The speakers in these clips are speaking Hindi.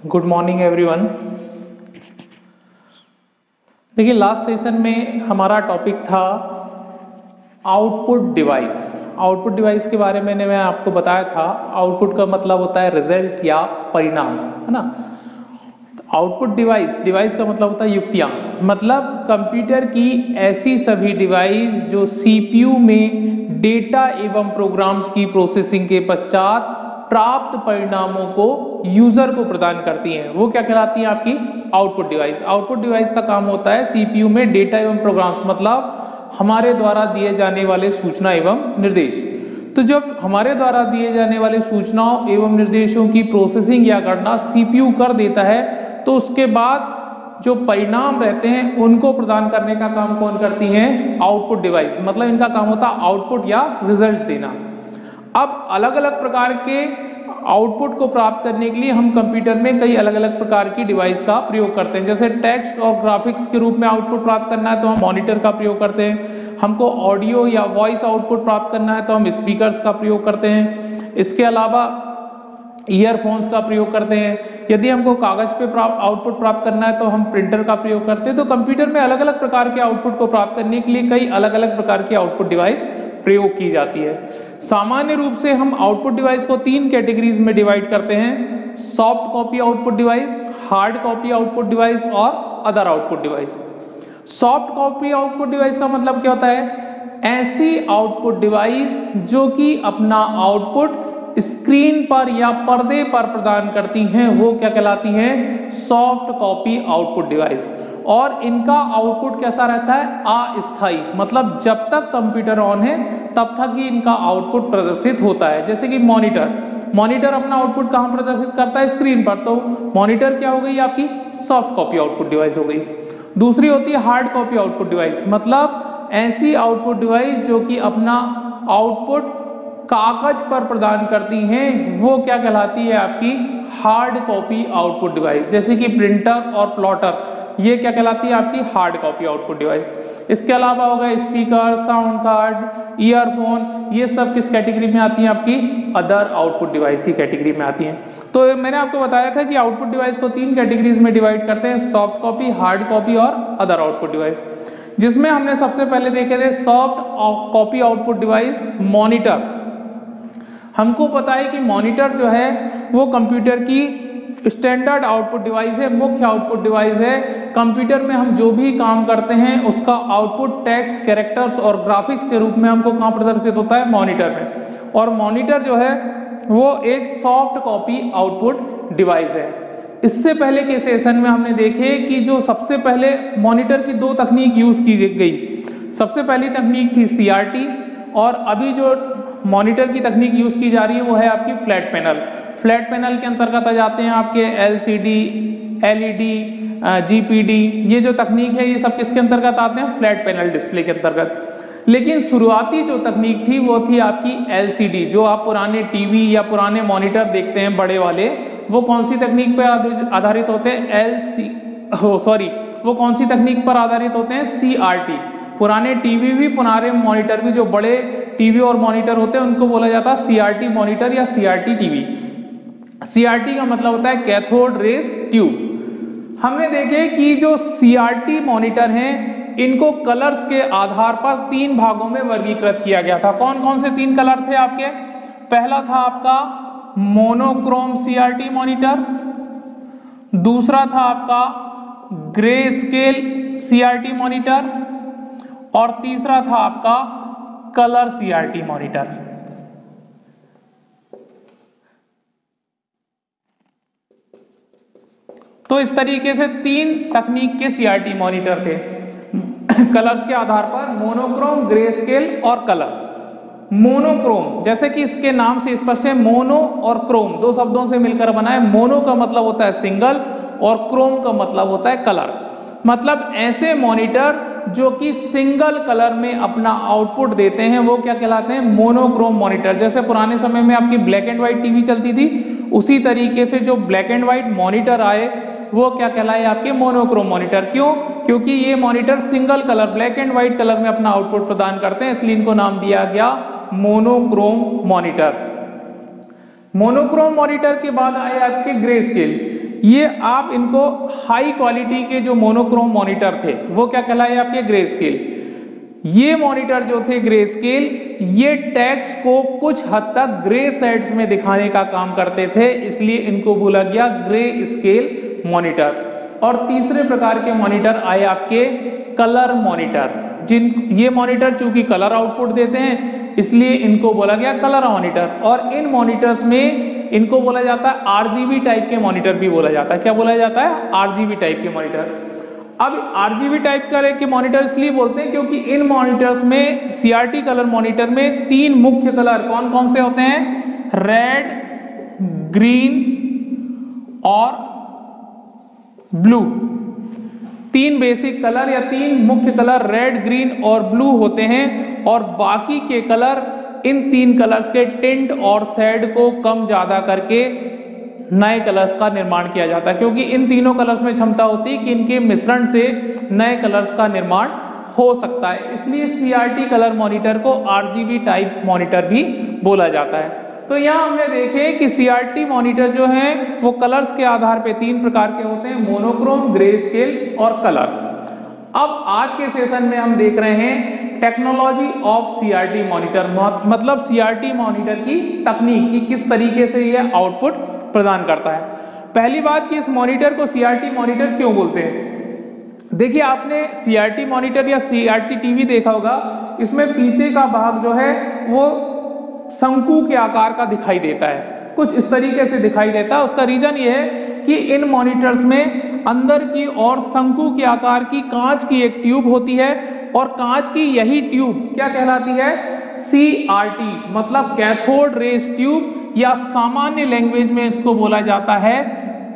Good morning everyone. देखिए, लास्ट सेशन में हमारा टॉपिक था आउटपुट डिवाइस। आउटपुट डिवाइस के बारे में मैं आपको बताया था। आउटपुट का मतलब होता है रिजल्ट या परिणाम, है ना। आउटपुट डिवाइस का मतलब होता है युक्तियां, मतलब कंप्यूटर की ऐसी सभी डिवाइस जो सीपीयू में डेटा एवं प्रोग्राम्स की प्रोसेसिंग के पश्चात प्राप्त परिणामों को यूजर को प्रदान करती हैं, वो क्या कहलाती है? आपकी आउटपुट डिवाइस। आउटपुट डिवाइस का काम होता है सीपीयू में डेटा एवं प्रोग्राम्स, मतलब हमारे द्वारा दिए जाने वाले सूचना एवं निर्देश। तो जब हमारे द्वारा दिए जाने वाले सूचनाओं एवं निर्देशों की प्रोसेसिंग या गणना सीपीयू कर देता है, तो उसके बाद जो परिणाम रहते हैं उनको प्रदान करने का काम कौन करती हैं? Output device. मतलब इनका काम होता है आउटपुट या रिजल्ट देना। अब अलग अलग प्रकार के आउटपुट को प्राप्त करने के लिए हम कंप्यूटर में कई अलग अलग प्रकार की डिवाइस का प्रयोग करते हैं। जैसे टेक्स्ट और ग्राफिक्स के रूप में आउटपुट प्राप्त करना है तो हम मॉनिटर का प्रयोग करते हैं। हमको ऑडियो या वॉइस आउटपुट प्राप्त करना है तो हम स्पीकर्स का प्रयोग करते हैं। इसके अलावा ईयरफोन्स का प्रयोग करते हैं। यदि हमको कागज पे आउटपुट प्राप्त करना है तो हम प्रिंटर का प्रयोग करते हैं। तो कंप्यूटर में अलग अलग प्रकार के आउटपुट को प्राप्त करने के लिए कई अलग अलग प्रकार की आउटपुट डिवाइस प्रयोग की जाती है। सामान्य रूप से हम आउटपुट डिवाइस को 3 कैटेगरीज में डिवाइड करते हैं: soft copy output device, hard copy output device और other output device. Soft copy output device का मतलब क्या होता है? ऐसी आउटपुट डिवाइस जो कि अपना आउटपुट स्क्रीन पर या पर्दे पर प्रदान करती हैं, वो क्या कहलाती हैं? Soft copy output device. और इनका आउटपुट कैसा रहता है? अस्थायी, मतलब जब तक कंप्यूटर ऑन है तब तक ही इनका आउटपुट प्रदर्शित होता है। जैसे कि मॉनिटर अपना आउटपुट कहां प्रदर्शित करता है? स्क्रीन पर। तो मॉनिटर क्या हो गई? आपकी सॉफ्ट कॉपी आउटपुट डिवाइस हो गई। दूसरी होती है हार्ड कॉपी आउटपुट डिवाइस, मतलब ऐसी आउटपुट डिवाइस जो कि अपना आउटपुट कागज पर प्रदान करती हैं, वो क्या कहलाती है? आपकी हार्ड कॉपी आउटपुट डिवाइस। जैसे कि प्रिंटर और प्लॉटर, ये क्या कहलाती है? आपकी हार्ड कॉपी आउटपुट डिवाइस। इसके अलावा हो गए स्पीकर, साउंड कार्ड, ईयरफोन, ये सब किस कैटेगरी में आती हैं? आपकी अदर आउटपुट डिवाइस की कैटेगरी में आती हैं। तो मैंने आपको बताया था कि आउटपुट डिवाइस को 3 कैटेगरीज में डिवाइड करते हैं: सॉफ्ट कॉपी, हार्ड कॉपी और अदर आउटपुट डिवाइस। जिसमें हमने सबसे पहले देखे थे soft copy output device, monitor. हमको पता है कि मॉनिटर जो है वो कंप्यूटर की स्टैंडर्ड आउटपुट डिवाइस है, मुख्य आउटपुट डिवाइस है। कंप्यूटर में हम जो भी काम करते हैं उसका आउटपुट टेक्स्ट, कैरेक्टर्स और ग्राफिक्स के रूप में हमको कहाँ प्रदर्शित होता है? मॉनिटर में। और मॉनिटर जो है वो एक सॉफ्ट कॉपी आउटपुट डिवाइस है। इससे पहले के सेशन में हमने देखे कि जो सबसे पहले मॉनिटर की 2 तकनीक यूज की गई। सबसे पहली तकनीक थी CRT, और अभी जो मॉनिटर की तकनीक यूज की जा रही है वो है आपकी फ्लैट पैनल। फ्लैट पैनल के अंतर्गत आ जाते हैं आपके LCD, LED, GPD, ये जो तकनीक है ये सब किसके अंतर्गत आते हैं? फ्लैट पैनल डिस्प्ले के अंतर्गत। लेकिन शुरुआती जो तकनीक थी वो थी आपकी LCD। जो आप पुराने टीवी या पुराने मॉनिटर देखते हैं बड़े वाले, वो कौन सी तकनीक पर आधारित होते हैं? वो कौन सी तकनीक पर आधारित होते हैं? CRT। पुराने टीवी भी, पुराने मॉनिटर भी, जो बड़े टीवी और मॉनिटर होते हैं उनको बोला जाता है CRT मॉनिटर या CRT टीवी। CRT का मतलब होता है कैथोड रेज ट्यूब। हमने देखे कि जो CRT मॉनिटर हैं इनको कलर्स के आधार पर 3 भागों में वर्गीकृत किया गया था। कौन कौन से 3 कलर थे आपके? पहला था आपका मोनोक्रोम CRT मॉनिटर, दूसरा था आपका ग्रे स्केल CRT मॉनिटर, और तीसरा था आपका कलर CRT मॉनिटर। तो इस तरीके से 3 तकनीक के CRT मॉनिटर थे कलर्स के आधार पर: मोनोक्रोम, ग्रे स्केल और कलर। मोनोक्रोम, जैसे कि इसके नाम से स्पष्ट है, मोनो और क्रोम 2 शब्दों से मिलकर बना है। मोनो का मतलब होता है सिंगल और क्रोम का मतलब होता है कलर। मतलब ऐसे मॉनिटर जो कि सिंगल कलर में अपना आउटपुट देते हैं वो क्या कहलाते हैं? Monochrome monitor. जैसे पुराने समय में आपकी ब्लैक एंड व्हाइट टीवी चलती थी, उसी तरीके से जो ब्लैक एंड व्हाइट मॉनिटर आए वो क्या कहलाए? आपके मोनोक्रोम मॉनिटर। क्यों? क्योंकि ये monitor single colour, black and white colour में अपना आउटपुट प्रदान करते हैं, इसलिए इनको नाम दिया गया मोनोक्रोम मॉनिटर। मोनोक्रोम मॉनिटर के बाद आए आपके ग्रे स्केल। ये आप इनको हाई क्वालिटी के जो मोनोक्रोम मॉनिटर थे वो क्या कहलाए आपके ग्रे स्केल। ये मॉनिटर जो थे ग्रे स्केल, ये टेक्स्ट को कुछ हद तक ग्रे शेड्स में दिखाने का काम करते थे, इसलिए इनको बोला गया ग्रे स्केल मॉनिटर। और तीसरे प्रकार के मॉनिटर आए आपके कलर मॉनिटर, जिन ये मॉनिटर चूंकि कलर आउटपुट देते हैं इसलिए इनको बोला गया कलर मॉनिटर। और इन मॉनिटर्स में इनको बोला जाता है आरजीबी टाइप के मॉनिटर भी बोला जाता है। क्या बोला जाता है? आरजीबी टाइप के मॉनिटर। अब आरजीबी टाइप के मॉनिटर इसलिए बोलते हैं क्योंकि इन मॉनिटर्स में, सीआरटी कलर मॉनिटर में 3 मुख्य कलर कौन कौन से होते हैं? रेड, ग्रीन और ब्लू। 3 बेसिक कलर या 3 मुख्य कलर रेड, ग्रीन और ब्लू होते हैं, और बाकी के कलर इन 3 कलर्स के टिंट और शेड को कम ज्यादा करके नए कलर्स का निर्माण किया जाता है, क्योंकि इन तीनों कलर्स में क्षमता होती है कि इनके मिश्रण से नए कलर्स का निर्माण हो सकता है। इसलिए सीआरटी कलर मॉनिटर को आरजीबी टाइप मॉनिटर भी बोला जाता है। तो यहाँ हमने देखे कि सीआरटी मॉनिटर जो हैं वो कलर्स के आधार पे 3 प्रकार के होते हैं, मोनोक्रोम, ग्रे स्केल और कलर। अब आज के सेशन में हम देख रहे हैं टेक्नोलॉजी ऑफ सीआरटी मॉनिटर, मतलब सीआरटी मॉनिटर की तकनीक की किस तरीके से यह आउटपुट प्रदान करता है। पहली बात कि इस मॉनिटर को सीआरटी मॉनिटर क्यों बोलते हैं। देखिए, आपने सीआरटी मॉनिटर या सीआरटी टीवी देखा होगा, इसमें पीछे का भाग जो है वो शंकु के आकार का दिखाई देता है, कुछ इस तरीके से दिखाई देता है। उसका रीजन ये है कि इन मॉनिटर्स में अंदर की और शंकु के आकार की कांच की एक ट्यूब होती है, और कांच की यही ट्यूब क्या कहलाती है? सीआरटी, मतलब कैथोड रेज ट्यूब, या सामान्य लैंग्वेज में इसको बोला जाता है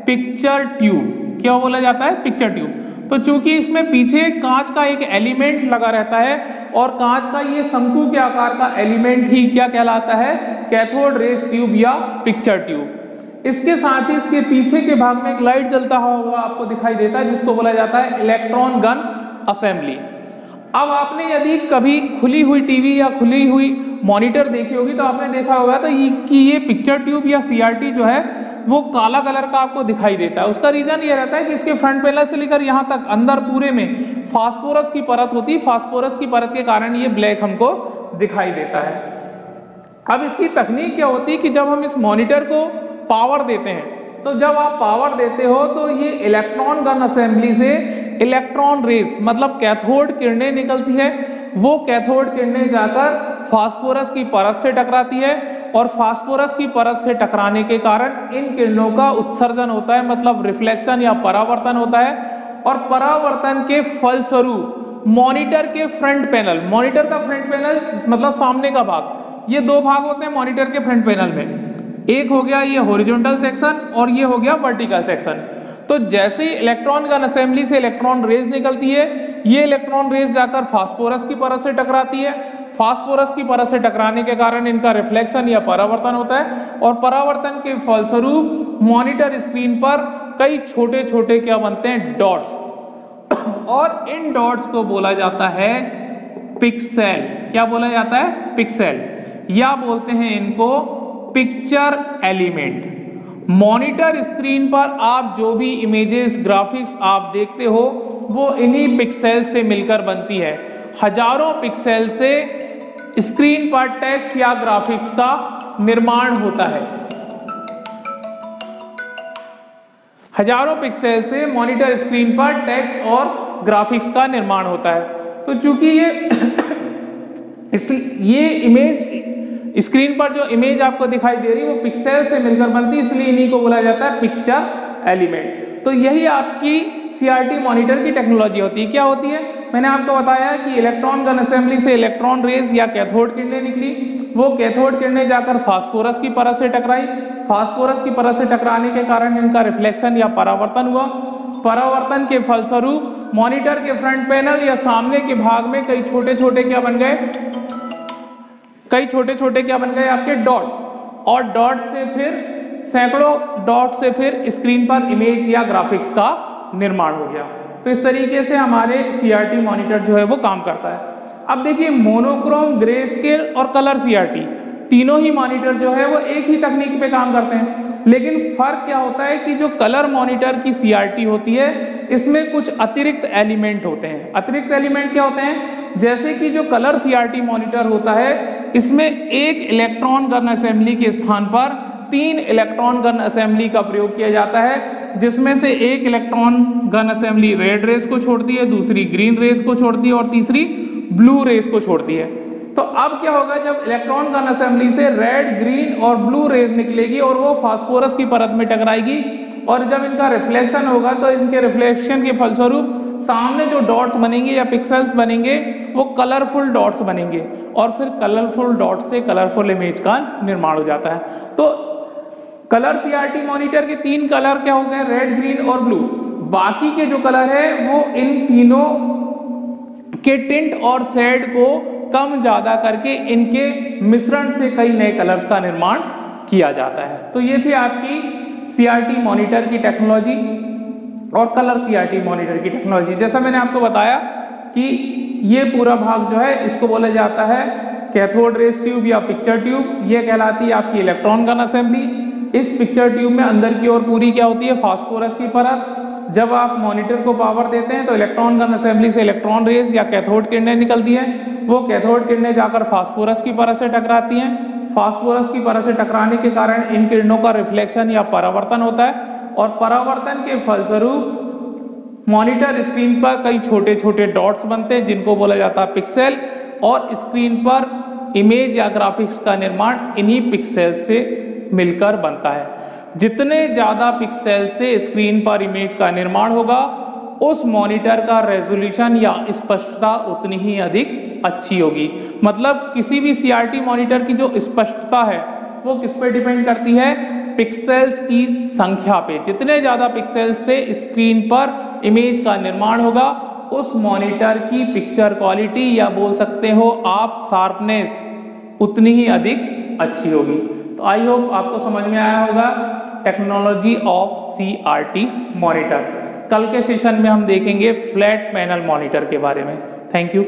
पिक्चर ट्यूब। क्या बोला जाता है? Picture tube. तो चूंकि इसमें पीछे कांच का एक एलिमेंट लगा रहता है, और कांच का ये शंकु के आकार का एलिमेंट ही क्या कहलाता है? कैथोड रेज ट्यूब या पिक्चर ट्यूब। इसके साथ ही इसके पीछे के भाग में एक लाइट जलता होगा, आपको दिखाई देता है, जिसको बोला जाता है इलेक्ट्रॉन गन असेंबली। अब आपने यदि कभी खुली हुई टीवी या खुली हुई मॉनिटर देखी होगी तो आपने देखा होगा तो ये पिक्चर ट्यूब या सीआरटी जो है वो काला कलर का आपको दिखाई देता है। उसका रीजन ये रहता है कि इसके फ्रंट पैनल से लेकर यहाँ तक अंदर पूरे में फास्फोरस की परत होती है। फास्फोरस की परत के कारण ये ब्लैक हमको दिखाई देता है। अब इसकी तकनीक क्या होती है कि जब हम इस मॉनिटर को पावर देते हैं, तो जब आप पावर देते हो तो ये इलेक्ट्रॉन गन असेंबली से इलेक्ट्रॉन रेज, मतलब कैथोड किरणें निकलती है। वो कैथोड किरणें जाकर फास्फोरस की परत से टकराती है, और फास्फोरस की परत से टकराने के कारण इन किरणों का उत्सर्जन होता है, मतलब रिफ्लेक्शन या परावर्तन होता है। और परावर्तन के फलस्वरूप मॉनिटर के फ्रंट पैनल, मॉनिटर का फ्रंट पैनल मतलब सामने का भाग, ये 2 भाग होते हैं मॉनिटर के फ्रंट पैनल में। एक हो गया ये हॉरिजॉन्टल सेक्शन और ये हो गया वर्टिकल सेक्शन। तो जैसे ही इलेक्ट्रॉन गन असेंबली से इलेक्ट्रॉन रेज निकलती है, ये इलेक्ट्रॉन रेज जाकर फास्फोरस की परत से टकराती है। फास्फोरस की परत से टकराने के कारण इनका रिफ्लेक्शन या परावर्तन होता है, और परावर्तन के फलस्वरूप मॉनिटर स्क्रीन पर कई छोटे छोटे क्या बनते हैं? डॉट्स। और इन डॉट्स को बोला जाता है पिक्सेल। क्या बोला जाता है? पिक्सेल, या बोलते हैं इनको पिक्चर एलिमेंट। मॉनिटर स्क्रीन पर आप जो भी इमेजेस, ग्राफिक्स आप देखते हो वो इन्हीं पिक्सेल से मिलकर बनती है। हजारों पिक्सेल से स्क्रीन पर टेक्स्ट या ग्राफिक्स का निर्माण होता है। हजारों पिक्सेल से मॉनिटर स्क्रीन पर टेक्स्ट और ग्राफिक्स का निर्माण होता है। तो चूंकि ये इमेज स्क्रीन पर जो इमेज आपको दिखाई दे रही है वो पिक्सेल से मिलकर बनती है, इसलिए इन्हीं को बोला जाता है पिक्चर एलिमेंट। तो यही आपकी सीआरटी मॉनिटर की टेक्नोलॉजी होती है। क्या होती है? मैंने आपको बताया कि इलेक्ट्रॉन गन असेंबली से इलेक्ट्रॉन रेज या कैथोड किरणें निकली। वो कैथोड किरणें जाकर फास्फोरस की परत से टकराई। फास्फोरस की परत से टकराने के कारण इनका रिफ्लेक्शन या परावर्तन हुआ। परावर्तन के फलस्वरूप मॉनिटर के फ्रंट पैनल या सामने के भाग में कई छोटे छोटे क्या बन गए? कई छोटे छोटे क्या बन गए? आपके डॉट्स। और डॉट से फिर सैकड़ों डॉट से फिर स्क्रीन पर इमेज या ग्राफिक्स का निर्माण हो गया। तो इस तरीके से हमारे सीआरटी मॉनिटर जो है वो काम करता है। अब देखिए, मोनोक्रोम, ग्रे स्केल और कलर सीआरटी तीनों ही मॉनिटर जो है वो एक ही तकनीक पे काम करते हैं। लेकिन फर्क क्या होता है कि जो कलर मॉनिटर की CRT होती है इसमें कुछ अतिरिक्त एलिमेंट होते हैं। अतिरिक्त एलिमेंट क्या होते हैं? जैसे कि जो कलर CRT मॉनिटर होता है इसमें एक इलेक्ट्रॉन गन असेंबली के स्थान पर 3 इलेक्ट्रॉन गन असेंबली का प्रयोग किया जाता है, जिसमें से एक electron gun assembly red rays को छोड़ती है, दूसरी ग्रीन रेस को छोड़ती है और तीसरी ब्लू रेस को छोड़ती है। तो अब क्या होगा, जब इलेक्ट्रॉन गन असेंबली से रेड, ग्रीन और ब्लू रेस निकलेगी और वो फास्फोरस की परत में टकराएगी और जब इनका रिफ्लेक्शन होगा तो इनके रिफ्लेक्शन के फलस्वरूप सामने जो डॉट्स बनेंगे या पिक्सेल्स बनेंगे वो कलरफुल डॉट्स बनेंगे और फिर कलरफुल डॉट से कलरफुल इमेज का निर्माण हो जाता है। तो कलर CRT मॉनिटर के 3 कलर क्या हो गए, रेड, ग्रीन और ब्लू। बाकी के जो कलर है वो इन तीनों के टिंट और शेड को कम ज्यादा करके इनके मिश्रण से कई नए कलर्स का निर्माण किया जाता है। तो ये थी आपकी CRT मॉनिटर की टेक्नोलॉजी और कलर CRT मॉनिटर की टेक्नोलॉजी। जैसा मैंने आपको बताया कि ये पूरा भाग जो है इसको बोला जाता है कैथोड रेस ट्यूब या पिक्चर ट्यूब। ये कहलाती है आपकी इलेक्ट्रॉन गन असेंबली। इस पिक्चर ट्यूब में अंदर की ओर पूरी क्या होती है, फास्फोरस की परत। जब आप मॉनिटर को पावर देते हैं तो इलेक्ट्रॉन गन असेंबली से इलेक्ट्रॉन रेस या कैथोड किरणें निकलती हैं। वो कैथोड किरणें जाकर फास्फोरस की परत से टकराती हैं। फास्फोरस की परत से टकराने के कारण इन किरणों का रिफ्लेक्शन या परावर्तन होता है और परावर्तन के फलस्वरूप मॉनिटर स्क्रीन पर कई छोटे छोटे डॉट्स बनते हैं जिनको बोला जाता है पिक्सेल, और स्क्रीन पर इमेज या ग्राफिक्स का निर्माण इन्हीं पिक्सेल से मिलकर बनता है। जितने ज्यादा पिक्सेल से स्क्रीन पर इमेज का निर्माण होगा उस मॉनिटर का रेजोल्यूशन या स्पष्टता उतनी ही अधिक अच्छी होगी। मतलब किसी भी CRT मॉनिटर की जो स्पष्टता है वो किस पे डिपेंड करती है, पिक्सेल्स की संख्या पे। जितने ज्यादा पिक्सेल्स से स्क्रीन पर इमेज का निर्माण होगा उस मॉनिटर की पिक्चर क्वालिटी या बोल सकते हो आप शार्पनेस उतनी ही अधिक अच्छी होगी। तो आई होप आपको समझ में आया होगा टेक्नोलॉजी ऑफ CRT मॉनिटर। कल के सेशन में हम देखेंगे फ्लैट पैनल मॉनिटर के बारे में। Thank you.